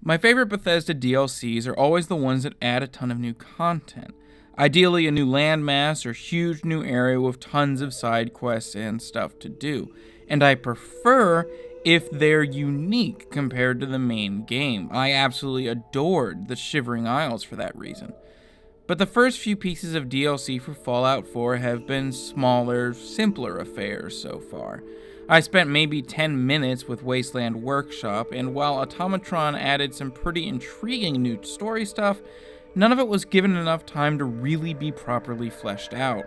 My favorite Bethesda DLCs are always the ones that add a ton of new content. Ideally a new landmass or huge new area with tons of side quests and stuff to do. And I prefer if they're unique compared to the main game. I absolutely adored the Shivering Isles for that reason. But the first few pieces of DLC for Fallout 4 have been smaller, simpler affairs so far. I spent maybe 10 minutes with Wasteland Workshop, and while Automatron added some pretty intriguing new story stuff, none of it was given enough time to really be properly fleshed out.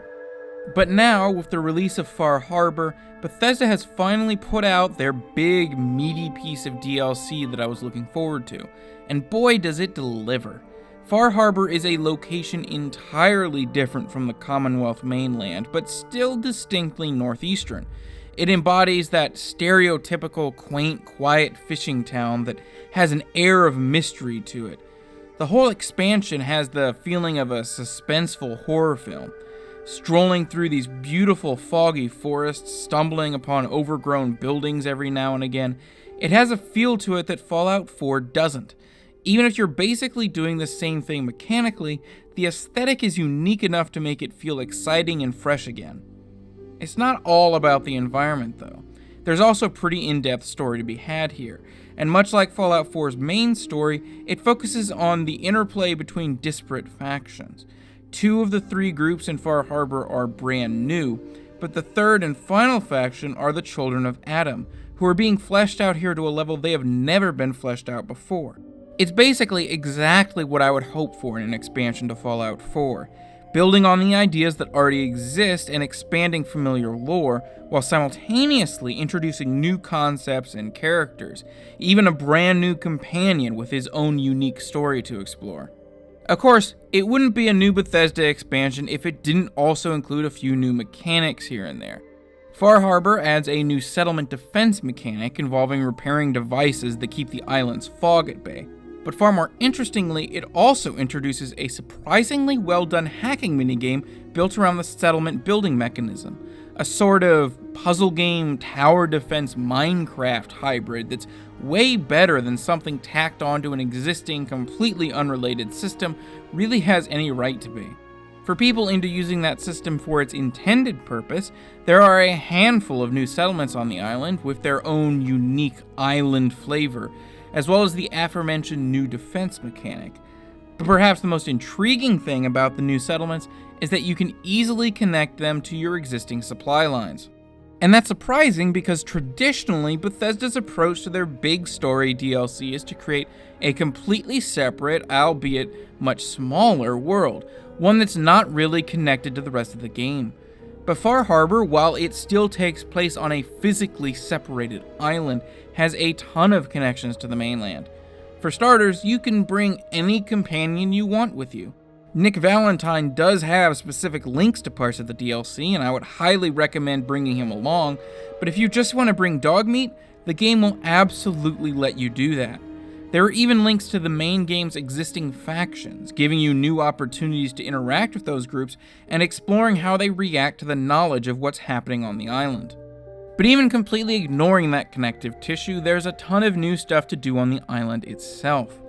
But now, with the release of Far Harbor, Bethesda has finally put out their big, meaty piece of DLC that I was looking forward to, and boy does it deliver. Far Harbor is a location entirely different from the Commonwealth mainland, but still distinctly northeastern. It embodies that stereotypical, quaint, quiet fishing town that has an air of mystery to it. The whole expansion has the feeling of a suspenseful horror film. Strolling through these beautiful foggy forests, stumbling upon overgrown buildings every now and again, it has a feel to it that Fallout 4 doesn't. Even if you're basically doing the same thing mechanically, the aesthetic is unique enough to make it feel exciting and fresh again. It's not all about the environment though. There's also a pretty in-depth story to be had here, and much like Fallout 4's main story, it focuses on the interplay between disparate factions. 2 of the 3 groups in Far Harbor are brand new, but the third and final faction are the Children of Adam, who are being fleshed out here to a level they have never been fleshed out before. It's basically exactly what I would hope for in an expansion to Fallout 4, building on the ideas that already exist and expanding familiar lore, while simultaneously introducing new concepts and characters, even a brand new companion with his own unique story to explore. Of course, it wouldn't be a new Bethesda expansion if it didn't also include a few new mechanics here and there. Far Harbor adds a new settlement defense mechanic involving repairing devices that keep the island's fog at bay. But far more interestingly, it also introduces a surprisingly well-done hacking minigame built around the settlement building mechanism. A sort of puzzle game, tower defense Minecraft hybrid that's way better than something tacked onto an existing, completely unrelated system really has any right to be. For people into using that system for its intended purpose, there are a handful of new settlements on the island with their own unique island flavor, as well as the aforementioned new defense mechanic. But perhaps the most intriguing thing about the new settlements is that you can easily connect them to your existing supply lines. And that's surprising because traditionally, Bethesda's approach to their big story DLC is to create a completely separate, albeit much smaller world, one that's not really connected to the rest of the game. But Far Harbor, while it still takes place on a physically separated island, has a ton of connections to the mainland. For starters, you can bring any companion you want with you. Nick Valentine does have specific links to parts of the DLC, and I would highly recommend bringing him along, but if you just want to bring Dogmeat, the game will absolutely let you do that. There are even links to the main game's existing factions, giving you new opportunities to interact with those groups and exploring how they react to the knowledge of what's happening on the island. But even completely ignoring that connective tissue, there's a ton of new stuff to do on the island itself.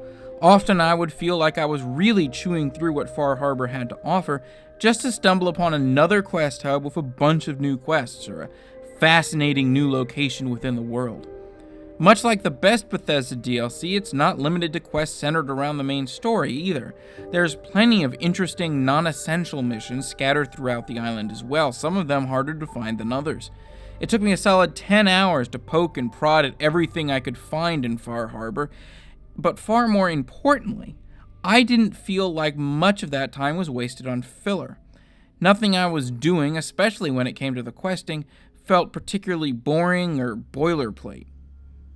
Often I would feel like I was really chewing through what Far Harbor had to offer just to stumble upon another quest hub with a bunch of new quests or a fascinating new location within the world. Much like the best Bethesda DLC, it's not limited to quests centered around the main story either. There's plenty of interesting non-essential missions scattered throughout the island as well, some of them harder to find than others. It took me a solid 10 hours to poke and prod at everything I could find in Far Harbor, but far more importantly, I didn't feel like much of that time was wasted on filler. Nothing I was doing, especially when it came to the questing, felt particularly boring or boilerplate.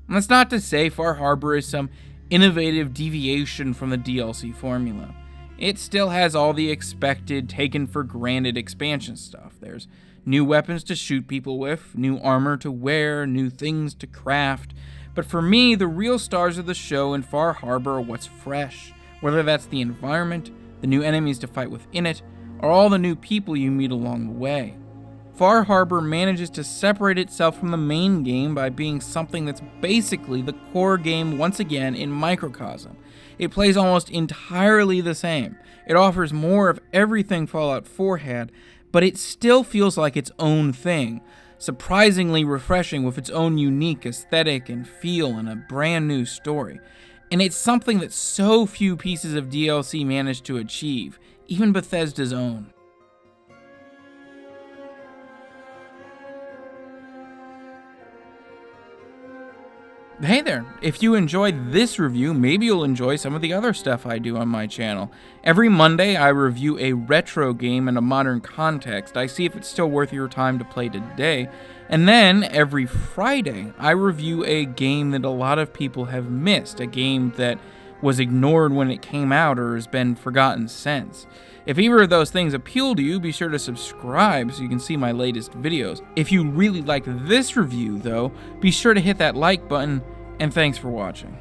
And that's not to say Far Harbor is some innovative deviation from the DLC formula. It still has all the expected, taken for granted expansion stuff. There's new weapons to shoot people with, new armor to wear, new things to craft. But for me, the real stars of the show in Far Harbor are what's fresh, whether that's the environment, the new enemies to fight within it, or all the new people you meet along the way. Far Harbor manages to separate itself from the main game by being something that's basically the core game once again in microcosm. It plays almost entirely the same. It offers more of everything Fallout 4 had, but it still feels like its own thing, surprisingly refreshing with its own unique aesthetic and feel and a brand new story. And it's something that so few pieces of DLC managed to achieve, even Bethesda's own. Hey there, if you enjoyed this review, maybe you'll enjoy some of the other stuff I do on my channel. Every Monday, I review a retro game in a modern context. I see if it's still worth your time to play today. And then, every Friday, I review a game that a lot of people have missed, a game that was ignored when it came out or has been forgotten since. If either of those things appeal to you, be sure to subscribe so you can see my latest videos. If you really liked this review, though, be sure to hit that like button, and thanks for watching.